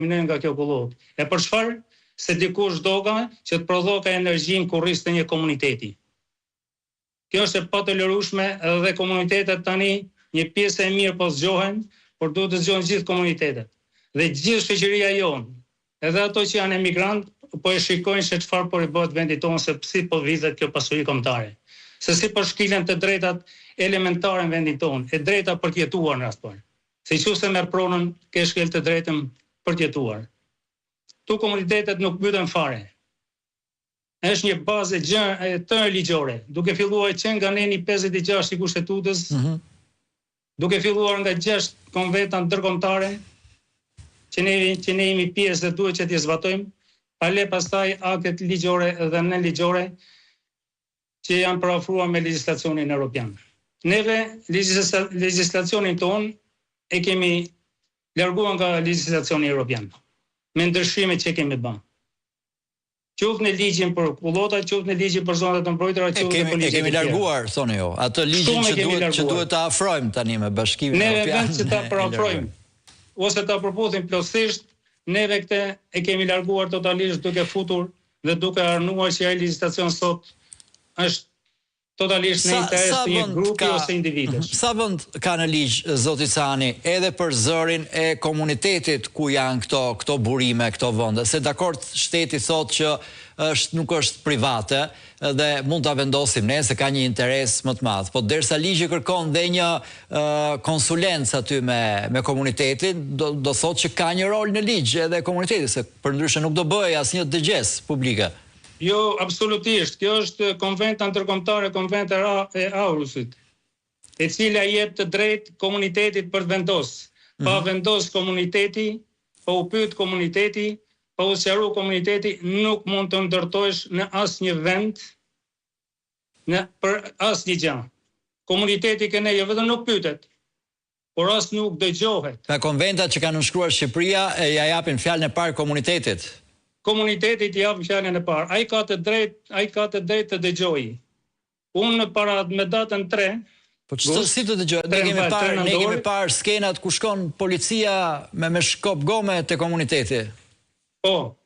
minojnë nga kjo kullot. E për çfarë? Se dikush doga që të prodhoka energjinë kur rriste një komuniteti. Kjo është e patolerueshme dhe komunitetet tani një pjesë e mirë po zgjohen, por duhet të zgjohen gjithë komunitetet. Dhe gjithë shoqëria jonë, edhe ato që janë emigrantë, po e shikojnë se çfarë po i bëhet vendit tonë, se si po vizet kjo pasuri kombëtare. Se si po shkilen të drejtat elementare në vendin tonë, e drejta për të jetuar në rast parë. Se nëse merr pronën, ke shkel të drejtën për të jetuar. Tu komunitetet nuk mbyten fare. Është një bazë të ligjore, duke filluar që nga neni 56 i Kushtetutës, duke filluar nga 6 konventa ndërkombëtare, që ne jemi pjesë dhe duhet që t'i zbatojmë, pale pastaj aktet ligjore dhe nënligjore që janë parafruar me legjislacionin evropian. Neve legjislacionin ton e kemi larguar nga legjislacioni evropian, me ndryshimet që kemi bërë. Qoftë në ligjin për kullota, qoftë në ligjin për zonat e mbrojtura, qoftë në ligjin. E kemi larguar, thonë jo. Atë ligjin që duhet ta afrojmë tani me Bashkimin Evropian. Neve vend që ta parafrojmë ose ta përputhim plotësisht, neve këtë e kemi larguar totalisht duke futur dhe duke harnuar që ai legjislacion sot është totalisht në interes të një grupi ose individesh. Sa vend ka në ligj zoti Cani edhe për zërin e komunitetit ku janë këto burime, këto vende? Se dakord shteti thotë që nuk është private dhe mund ta vendosim ne se ka një interes më të madh. Po derisa ligji kërkon dhe një konsulencë aty me komunitetin, do thotë që ka një rol në ligj edhe komuniteti, se përndryshe nuk do bëhej asnjë dëgjes publike. Jo, absolutisht. Kjo është konventa ndërkombëtare, konventa e Aurusit, e cila jep të drejtë komunitetit për të vendosur. Pa vendos komuniteti, pa u pyet komuniteti, pa u sqaruar komuniteti, nuk mund të ndërtohesh në asnjë vend, për asnjë gjë. Komuniteti këne jo vetëm nuk pyetet, por as nuk dëgjohet. Ka konventat që kanë nënshkruar Shqipëria e ja japin fjalën e parë komunitetit. Komunitetit jap fjalën e parë. Ai ka të drejtë të dëgjojë. Unë para me datën 3. Po çfarë si të dëgjoj? Ne kemi parë skenat ku shkon policia me shkop gome te komuniteti. Po.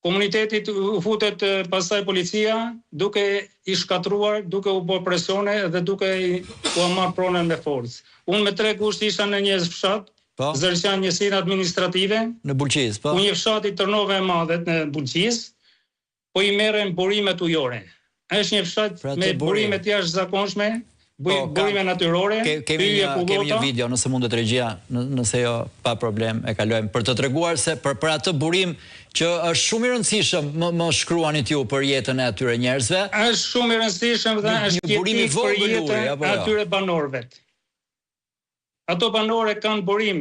Komunitetit u futet pastaj policia duke i shkatruar, duke u bërë presione dhe duke u marrë pronën me forcë. Unë me 3 kusht isha në një fshat, Zërqan njësinë administrative, në Bulqiz, po. Ku një fshati Tërnove e Madhe në Bulqiz, po i merren burimet ujore. Është një fshat me burimet jashtëzakonshme, burime natyrore. Kemi një video, nëse mundet regjia, nëse jo pa problem e kalojmë, për të treguar se për atë burim që është shumë i rëndësishëm, më shkruanit ju për jetën e atyre njerëzve. Është shumë i rëndësishëm dhe është jetik për jetën e atyre banorëve. Ato banore kanë burim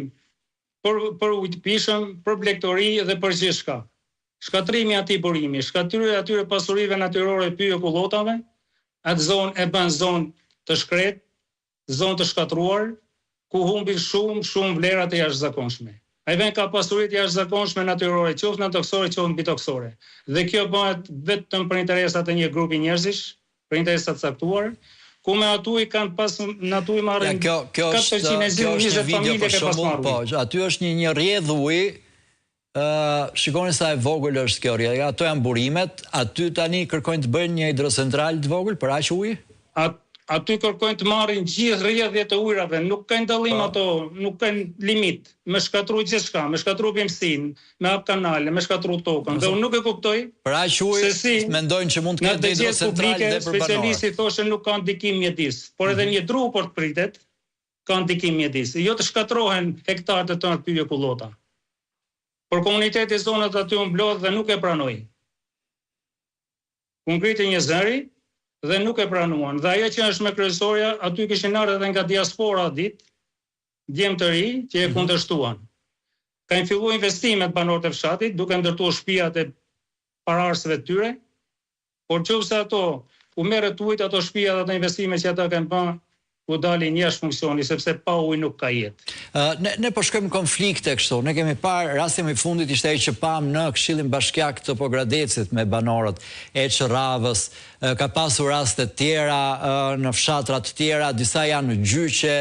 për ujtëpishëm, për blegtori dhe për gjithçka. Shkatrimi atij burimi, shkatrimi atyre pasurive natyrore pyje kullotave, atë zonë e bën zonë të shkret, zonë të shkatruar, ku humbin shumë vlerat e jashtëzakonshme. Ai vend ka pasuritë jashtëzakonshme natyrore, qoftë toksore, qoftë mbitoksore. Dhe kjo bëhet vetëm për interesat e një grupi njerëzish, për interesat caktuar. Ku me atu i kanë pas në atu i marrën 420 familje ke pas marrë. Po, aty është një rrjedh uji, shikoni sa e vogël është kjo rrjedh, ato janë burimet, aty tani kërkojnë të bëjnë një hidrocentral të vogël për aq ujë? Aty kërkojnë të marrin gjithë rrjedhjet e ujrave, nuk kanë dallim ato, nuk kanë limit, me shkatru gjithçka, me shkatru bimësinë, me hap kanale, me shkatru tokën. Dhe unë nuk e kuptoj. Për aq ujë mendojnë që mund të ketë hidrocentral dhe për banorë. Specialisti thoshte nuk ka ndikim mjedis, por edhe një dru për të pritet ka ndikim mjedis. Jo të shkatrohen hektarët e tërë pyje kullota. Por komuniteti zonat aty u mblodh dhe nuk e pranoi. U ngriti një zëri dhe nuk e pranuan. Dhe ajo që është me kryesorja, aty kishin ardhur edhe nga diaspora ditë, djem të ri që e kundërshtuan. Kanë filluar investimet banorët e fshatit, duke ndërtuar shtëpiat e pararsëve të tyre, por nëse ato u merret ujit, ato shtëpia dhe ato investime që ata kanë bërë, u dalin jashtë funksioni, sepse pa ujë nuk ka jetë. Ne po shkojmë konflikte kështu. Ne kemi parë rastin më i fundit ishte ai që pam në Këshillin Bashkiak të Pogradecit me banorët e Çrravës. Ka pasur raste të tjera në fshatra të tjera, disa janë në gjyqe.